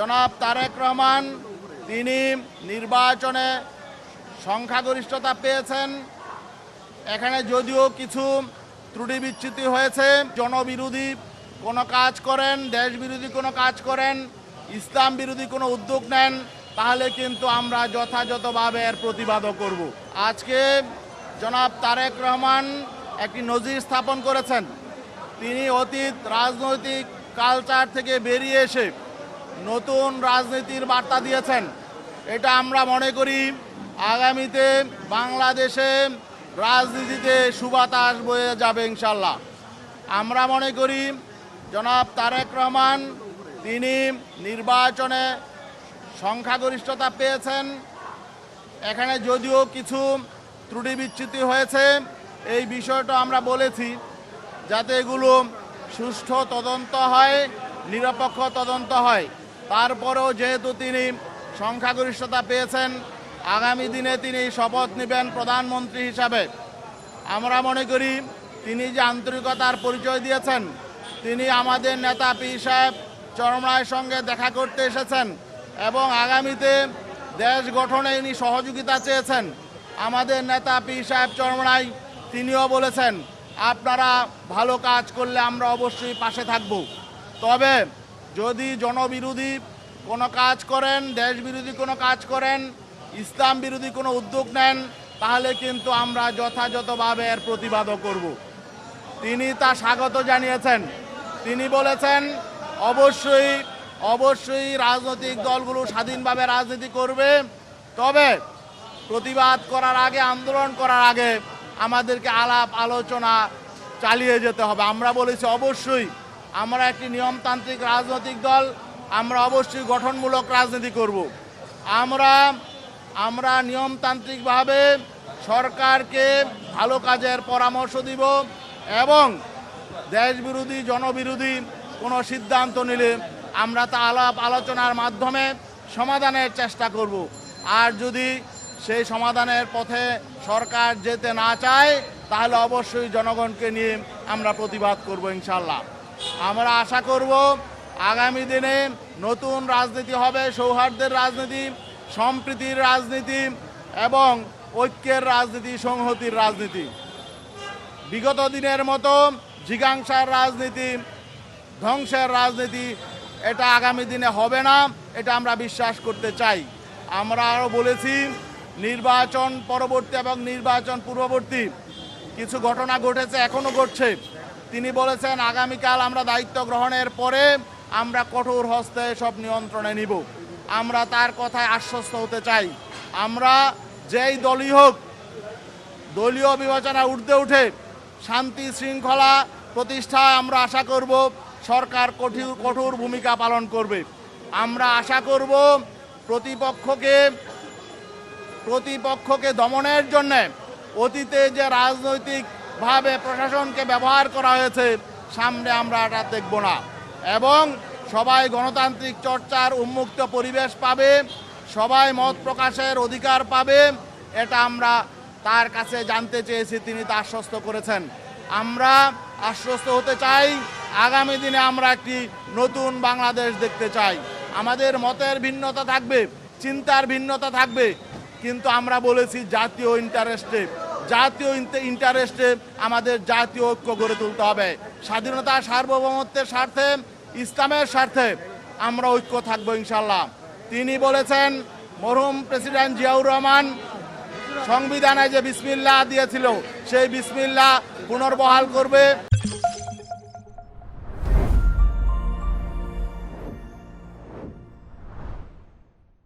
জনাব তারেক রহমান তিনি নির্বাচনে সংখ্যাগরিষ্ঠতা পেয়েছেন। এখানে যদিও কিছু ত্রুটি বিচ্যুতি হয়েছে, জনবিরোধী কোনো কাজ করেন, দেশ বিরোধী কোনো কাজ করেন, ইসলাম বিরোধী কোনো উদ্যোগ নেন, তাহলে কিন্তু আমরা যথাযথভাবে এর প্রতিবাদও করব। আজকে জনাব তারেক রহমান একটি নজির স্থাপন করেছেন। তিনি অতীত রাজনৈতিক কালচার থেকে বেরিয়ে এসে নতুন রাজনীতির বার্তা দিয়েছেন। এটা আমরা মনে করি আগামীতে বাংলাদেশে রাজনীতিতে সুবাতাস বয়ে যাবে ইনশাল্লাহ। আমরা মনে করি জনাব তারেক রহমান তিনি নির্বাচনে সংখ্যাগরিষ্ঠতা পেয়েছেন। এখানে যদিও কিছু ত্রুটি বিচ্যুতি হয়েছে, এই বিষয়টা আমরা বলেছি যাতে এগুলো সুষ্ঠু তদন্ত হয়, নিরপেক্ষ তদন্ত হয়। তারপরেও যেহেতু তিনি সংখ্যাগরিষ্ঠতা পেয়েছেন, আগামী দিনে তিনি শপথ নেবেন প্রধানমন্ত্রী হিসাবে। আমরা মনে করি তিনি যে আন্তরিকতার পরিচয় দিয়েছেন, তিনি আমাদের নেতা পীর সাহেব চরমনায়ের সঙ্গে দেখা করতে এসেছেন এবং আগামীতে দেশ গঠনে ইনি সহযোগিতা চেয়েছেন। আমাদের নেতা পীর সাহেব চরমনাই তিনিও বলেছেন আপনারা ভালো কাজ করলে আমরা অবশ্যই পাশে থাকব। তবে যদি জনবিরোধী কোনো কাজ করেন, দেশ বিরোধী কোনো কাজ করেন, ইসলাম বিরোধী কোনো উদ্যোগ নেন, তাহলে কিন্তু আমরা যথাযথভাবে এর প্রতিবাদও করব। তিনি তা স্বাগত জানিয়েছেন। তিনি বলেছেন অবশ্যই রাজনৈতিক দলগুলো স্বাধীনভাবে রাজনীতি করবে, তবে প্রতিবাদ করার আগে, আন্দোলন করার আগে আমাদেরকে আলাপ আলোচনা চালিয়ে যেতে হবে। আমরা বলেছি অবশ্যই আমরা একটি নিয়মতান্ত্রিক রাজনৈতিক দল, আমরা অবশ্যই গঠনমূলক রাজনীতি করব। আমরা নিয়মতান্ত্রিকভাবে সরকারকে ভালো কাজের পরামর্শ দিব এবং দেশ বিরোধী জনবিরোধী কোনো সিদ্ধান্ত নিলে আমরা তা আলাপ আলোচনার মাধ্যমে সমাধানের চেষ্টা করব। আর যদি সেই সমাধানের পথে সরকার যেতে না চায়, তাহলে অবশ্যই জনগণকে নিয়ে আমরা প্রতিবাদ করব ইনশাল্লাহ। আমরা আশা করব আগামী দিনে নতুন রাজনীতি হবে, সৌহার্দ্যের রাজনীতি, সম্প্রীতির রাজনীতি এবং ঐক্যের রাজনীতি, সংহতির রাজনীতি। বিগত দিনের মতো জিজ্ঞাসার রাজনীতি, ধ্বংসের রাজনীতি এটা আগামী দিনে হবে না, এটা আমরা বিশ্বাস করতে চাই। আমরা আরও বলেছি নির্বাচন পরবর্তী এবং নির্বাচন পূর্ববর্তী কিছু ঘটনা ঘটেছে, এখনও ঘটছে। তিনি বলেছেন আগামীকাল আমরা দায়িত্ব গ্রহণের পরে আমরা কঠোর হস্তে সব নিয়ন্ত্রণে নিব। আমরা তার কথায় আশ্বস্ত হতে চাই। আমরা যেই দলই হোক, দলীয় বিবেচনা ঊর্ধ্বে উঠে শান্তি শৃঙ্খলা প্রতিষ্ঠায় আমরা আশা করব সরকার কঠোর ভূমিকা পালন করবে। আমরা আশা করব প্রতিপক্ষকে দমনের জন্য অতীতে যে রাজনৈতিকভাবে প্রশাসনকে ব্যবহার করা হয়েছে, সামনে আমরা এটা দেখব না এবং সবাই গণতান্ত্রিক চর্চার উন্মুক্ত পরিবেশ পাবে, সবাই মত প্রকাশের অধিকার পাবে। এটা আমরা তার কাছে জানতে চেয়েছি, তিনি তা আশ্বস্ত করেছেন। আমরা আশ্বস্ত হতে চাই আগামী দিনে আমরা একটি নতুন বাংলাদেশ দেখতে চাই। আমাদের মতের ভিন্নতা থাকবে, চিন্তার ভিন্নতা থাকবে, কিন্তু আমরা বলেছি জাতীয় ইন্টারেস্টে আমাদের জাতীয় ঐক্য গড়ে তুলতে হবে। স্বাধীনতা, সার্বভৌমত্বের স্বার্থে, ইসলামের স্বার্থে আমরা ঐক্য থাকবো ইনশাল্লাহ। তিনি বলেছেন মরহুম প্রেসিডেন্ট জিয়াউর রহমান সংবিধানে যে বিসমিল্লাহ দিয়েছিল, সেই বিসমিল্লাহ পুনর্বহাল করবে।